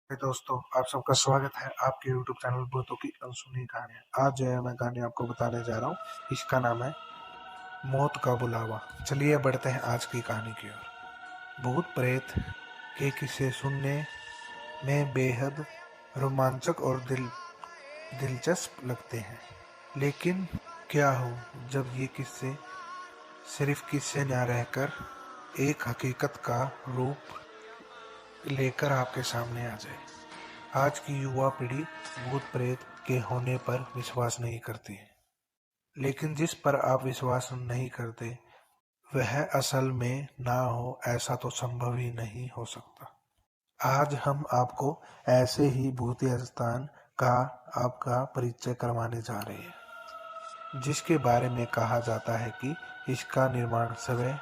दोस्तों, आप सबका स्वागत है आपके YouTube चैनल भूतों की अनसुनी कहानियाँ। आज जो है मैं कहानी आपको बताने जा रहा हूँ। इसका नाम है मौत का बुलावा। चलिए बढ़ते हैं आज की कहानी की ओर। भूत प्रेत के किस्से सुनने में बेहद रोमांचक और दिलचस्प लगते हैं, लेकिन क्या हो जब ये किस्से सिर्फ किस्से न रहकर एक हकीकत का रूप लेकर आपके सामने आ जाए। आज की युवा पीढ़ी भूत प्रेत के होने पर विश्वास नहीं करती है, लेकिन जिस पर आप विश्वास नहीं करते वह असल में ना हो ऐसा तो संभव ही नहीं हो सकता। आज हम आपको ऐसे ही भूतिया स्थान का आपका परिचय करवाने जा रहे हैं, जिसके बारे में कहा जाता है कि इसका निर्माण स्वयं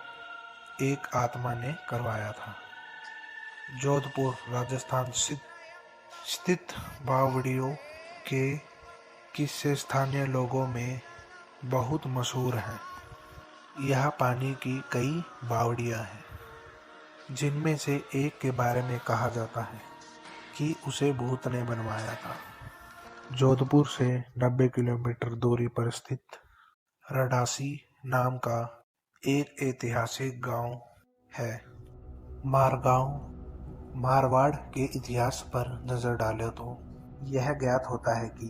एक आत्मा ने करवाया था। जोधपुर राजस्थान स्थित बावड़ियों के किस्से स्थानीय लोगों में बहुत मशहूर हैं। यहाँ पानी की कई बावड़ियाँ हैं, जिनमें से एक के बारे में कहा जाता है कि उसे भूत ने बनवाया था। जोधपुर से 90 किलोमीटर दूरी पर स्थित रडासी नाम का एक ऐतिहासिक गांव है। मारवाड़ के इतिहास पर नजर डालें तो यह ज्ञात होता है कि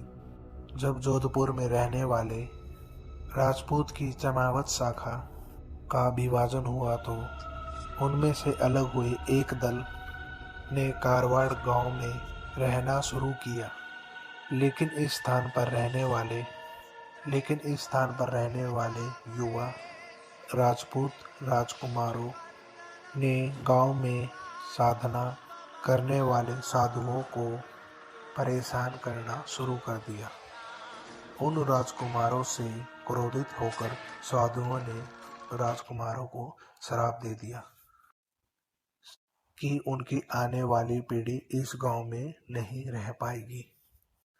जब जोधपुर में रहने वाले राजपूत की जमावत शाखा का विभाजन हुआ तो उनमें से अलग हुए एक दल ने कारवाड़ गांव में रहना शुरू किया। लेकिन इस स्थान पर रहने वाले युवा राजपूत राजकुमारों ने गांव में साधना करने वाले साधुओं को परेशान करना शुरू कर दिया। उन राजकुमारों से क्रोधित होकर साधुओं ने राजकुमारों को श्राप दे दिया कि उनकी आने वाली पीढ़ी इस गांव में नहीं रह पाएगी।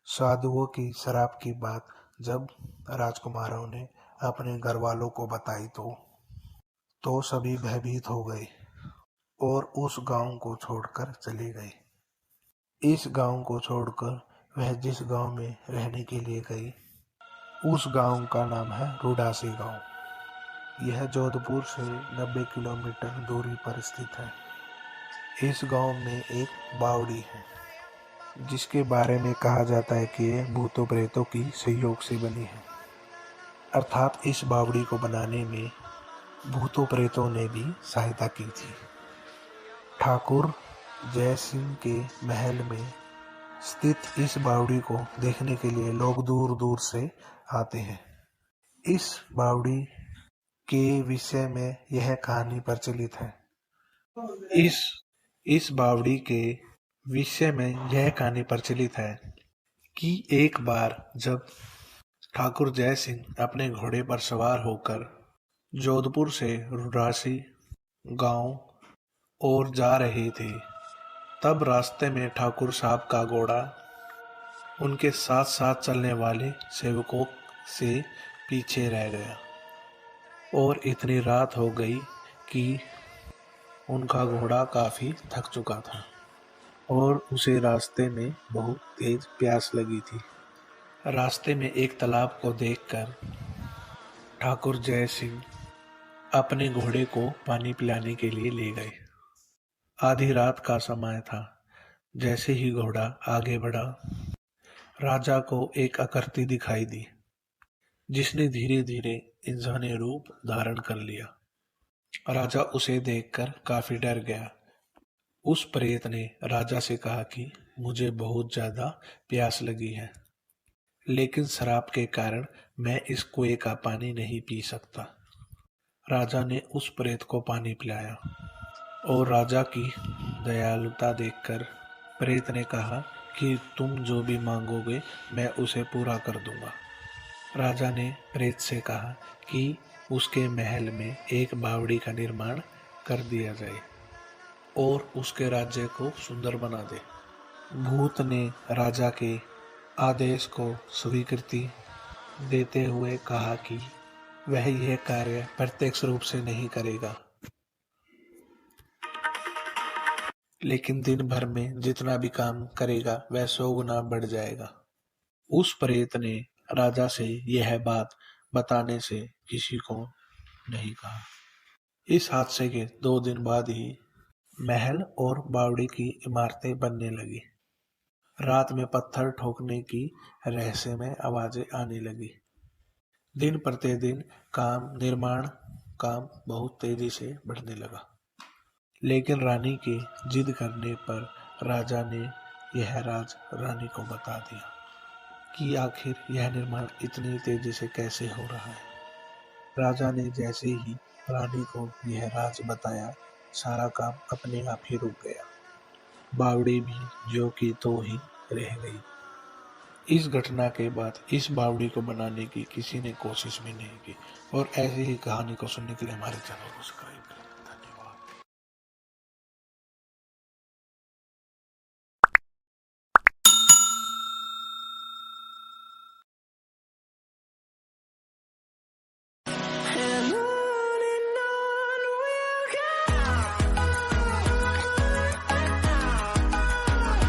साधुओं की श्राप की बात जब राजकुमारों ने अपने घर वालों को बताई तो सभी भयभीत हो गए और उस गांव को छोड़कर चले गए। इस गांव को छोड़कर वह जिस गांव में रहने के लिए गई, उस गांव का नाम है रुडासी गांव। यह जोधपुर से 90 किलोमीटर दूरी पर स्थित है। इस गांव में एक बावड़ी है, जिसके बारे में कहा जाता है कि यह भूतों प्रेतों की सहयोग से बनी है। अर्थात इस बावड़ी को बनाने में भूतों प्रेतों ने भी सहायता की थी। ठाकुर जय सिंह के महल में स्थित इस बावड़ी को देखने के लिए लोग दूर दूर से आते हैं। इस बावड़ी के विषय में यह कहानी प्रचलित है। इस बावड़ी के विषय में यह कहानी प्रचलित है कि एक बार जब ठाकुर जय सिंह अपने घोड़े पर सवार होकर जोधपुर से रुडासी गांव और जा रहे थे, तब रास्ते में ठाकुर साहब का घोड़ा उनके साथ साथ चलने वाले सेवकों से पीछे रह गया और इतनी रात हो गई कि उनका घोड़ा काफी थक चुका था और उसे रास्ते में बहुत तेज प्यास लगी थी। रास्ते में एक तालाब को देखकर ठाकुर जय सिंह अपने घोड़े को पानी पिलाने के लिए ले गए। आधी रात का समय था। जैसे ही घोड़ा आगे बढ़ा, राजा को एक आकृति दिखाई दी, जिसने धीरे धीरे इंसानी रूप धारण कर लिया। राजा उसे देखकर काफी डर गया। उस प्रेत ने राजा से कहा कि मुझे बहुत ज्यादा प्यास लगी है, लेकिन शराब के कारण मैं इस कुएं का पानी नहीं पी सकता। राजा ने उस प्रेत को पानी पिलाया और राजा की दयालुता देखकर प्रेत ने कहा कि तुम जो भी मांगोगे मैं उसे पूरा कर दूंगा। राजा ने प्रेत से कहा कि उसके महल में एक बावड़ी का निर्माण कर दिया जाए और उसके राज्य को सुंदर बना दे। भूत ने राजा के आदेश को स्वीकृति देते हुए कहा कि वह यह कार्य प्रत्यक्ष रूप से नहीं करेगा, लेकिन दिन भर में जितना भी काम करेगा वह 100 गुना बढ़ जाएगा। उस प्रेत ने राजा से यह बात बताने से किसी को नहीं कहा। इस हादसे के 2 दिन बाद ही महल और बावड़ी की इमारतें बनने लगी। रात में पत्थर ठोकने की रहस्यमय आवाजें आने लगी। दिन प्रतिदिन निर्माण काम बहुत तेजी से बढ़ने लगा। लेकिन रानी के जिद करने पर राजा ने यह राज रानी को बता दिया कि आखिर यह निर्माण इतनी तेजी से कैसे हो रहा है। राजा ने जैसे ही रानी को यह राज बताया, सारा काम अपने आप ही रुक गया। बावड़ी भी जो की तो ही रह गई। इस घटना के बाद इस बावड़ी को बनाने की किसी ने कोशिश भी नहीं की। और ऐसी ही कहानी को सुनने के लिए हमारे चैनल को सब्सक्राइब करें।